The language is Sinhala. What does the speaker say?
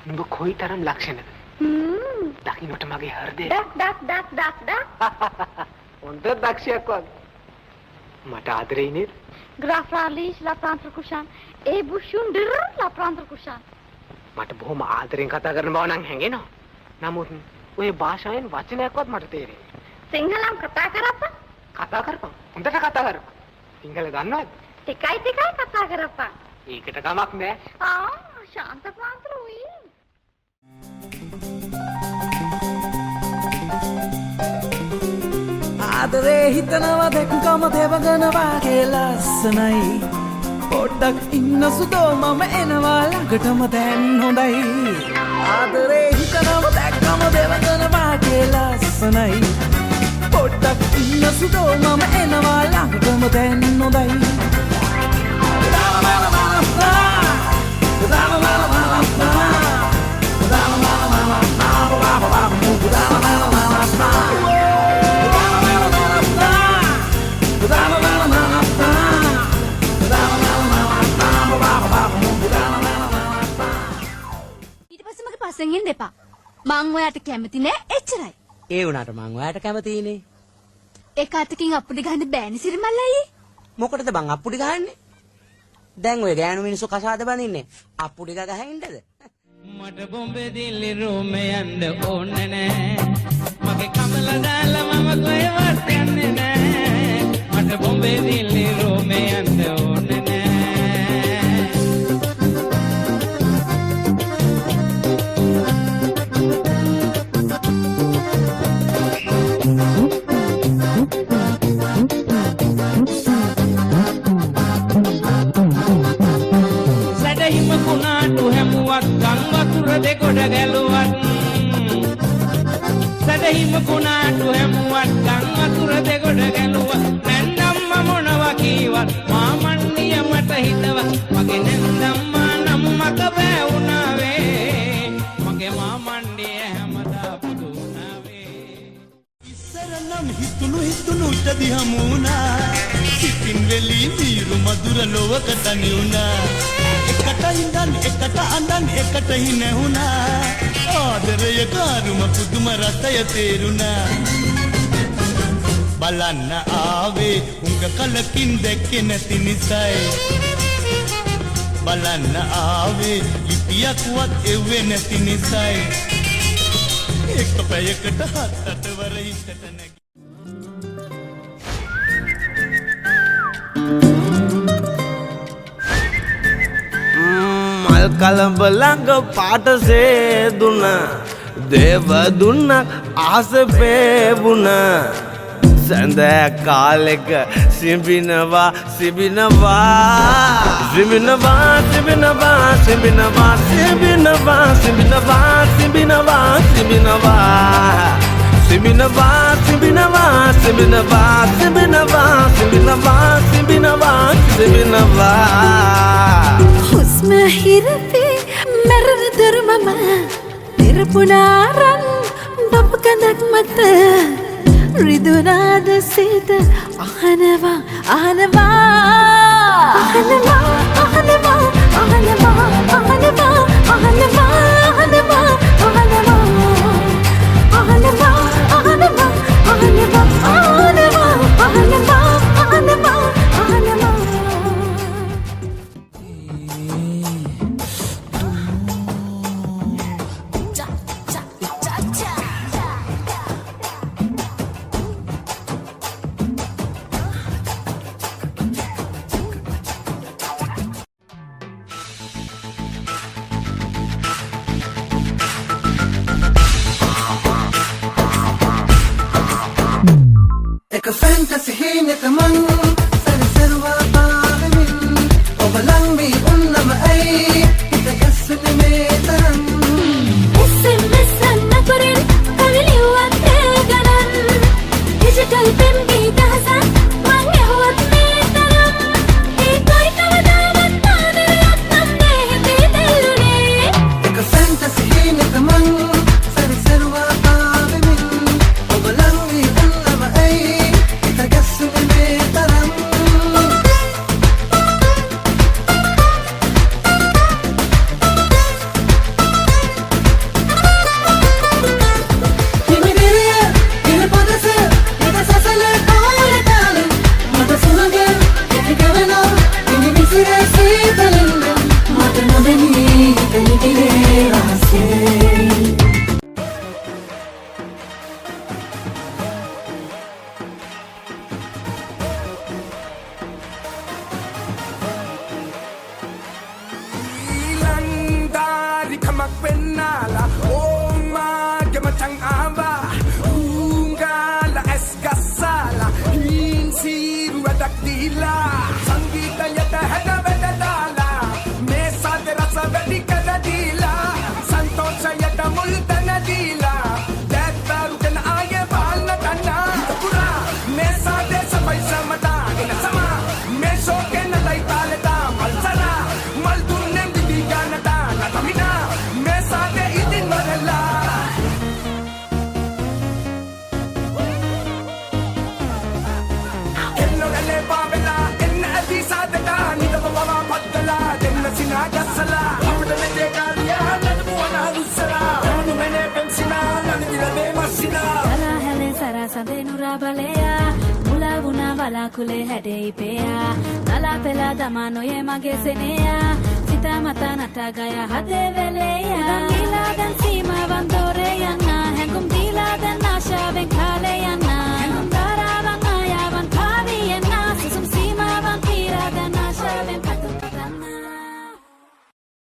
නුඹ කොයිතරම් ලක්ෂණද? දකින්නට මගේ හෘදය ඩක්. හොඳ දක්ෂයක් වගේ. මට ආදරේ නේද? Grafralis la prantrakushan. E bushunder la prantrakushan. මට බොහොම ආදරෙන් කතා කරන බව නම් හැඟෙනවා. නමුත් ඔය භාෂාවෙන් වචනයක්වත් මට තේරෙන්නේ නැහැ. සිංහලම් කතා කරපන්. කතා කරපන්. හොඳට කතා කරපන්. සිංහල දන්නවද? ටිකයි කතා කරපන්. ඒකට කමක් නැහැ. ශාන්ත ප්‍රාන්තර උයි. ආදරේ හිතනවා දැක්කම දෙවගනවා ලස්සනයි පොඩ්ඩක් ඉන්න සුදෝ මම එනවා ළඟටම දැන් හොඳයි ආදරේ හිතනවා දැක්කම දෙවගනවා ලස්සනයි පොඩ්ඩක් ඉන්න සුදෝ මම එනවා ළඟටම දැන් හොඳයි පස්සෙන් එන්න එපා. මං ඔයාට කැමති නෑ එච්චරයි. ඒ වුණාට මං ඔයාට කැමතිනේ. ඒක අතකින් අප්පුඩි ගහන්න බෑනේ සිරිමල්ලයි. මොකටද බං අප්පුඩි ගහන්නේ? දැන් ඔය ගෑනු මිනිස්සු කසාද බනින්නේ අප්පුඩි ගහින්නද? මට බොම්බේ දිල්ලි රූම යන්න ඕනේ නෑ. මගේ කමල දාලා මම කොහෙවත් යන්නේ නෑ. මට බොම්බේ දිල්ලි රූම යන්න ඕනේ නෑ. දෙකොඩ ගැලුවත් සැදහිම කුණාටු හැමුවත් ගම් වතුර දෙකොඩ ගැලුවත් නැන්දම්ම මොනවා කීවත් මාමණ්ඩිය මට හිතවත් මගේ නැන්දම්මා නම් මක බෑ වුණාවේ මගේ මාමණ්ඩිය හැමදා පුදු වුණාවේ ඉස්සර නම් හිතුණු උටදි හමුණා සිතින් වෙලී මීරු මధుර ලොවක තනි වුණා එකට ඉඳන් එකට අඳන් එකට හිනහුණා ආදරය කාරුම පුදුම රසය තේරුණා බලන්න ආවේ උංග කලකින් දැක්කේ නැති නිසයි බලන්න ආවේ ලිපියක්වත් එව්වේ නැති නිසයි එක පැයකට හත් අට වර හිතට නැගි කලඹ ළඟ පාටසේ දුන දේව දුන්නක් ආස පේවුන සඳෑ කාලෙක සිඹිනවා හුස්ම හිරපේ මරණ දර්මම නිරපුනාරන් බබකඳක් මත රිදුනාද සිත අහනවා එක fantasy hinete man sarwa paavin obalang mi unnam ai ita gasne me taran SMS nakurin kaviliwan tegaran digital pembi dahsan mangyawat me taran ekoi kavadawat padaryak namne hete tellune එක fantasy hinete man sarwa paavin obalang mi unnam ai ita gasne me taran kamak penala Oma gamatang aba Ungala esgasala Hinsiru adak dila Sanggita yata hada bedadala Mesa terasa bedikada dila Santosha yata multana dila Detaru kena aya bala tana Pura Mesa desa paisa mata Ina sama Meso kena dai taleta Malsara Maldunem didigana ta Natamina Mesa de idin marala Kello nale pavela Enna adisa deta Nida baba padala Denna sinaga sala Amda nete kariya Nanabuana husara Anu mene pensina Nanidila de masina Sara hele sara sade nurabaleya Mula vuna vala kule hade ipeya Nala pela damano ye mage seneya Sita mata natagaya hade veleya Udangila dan sima vandore yang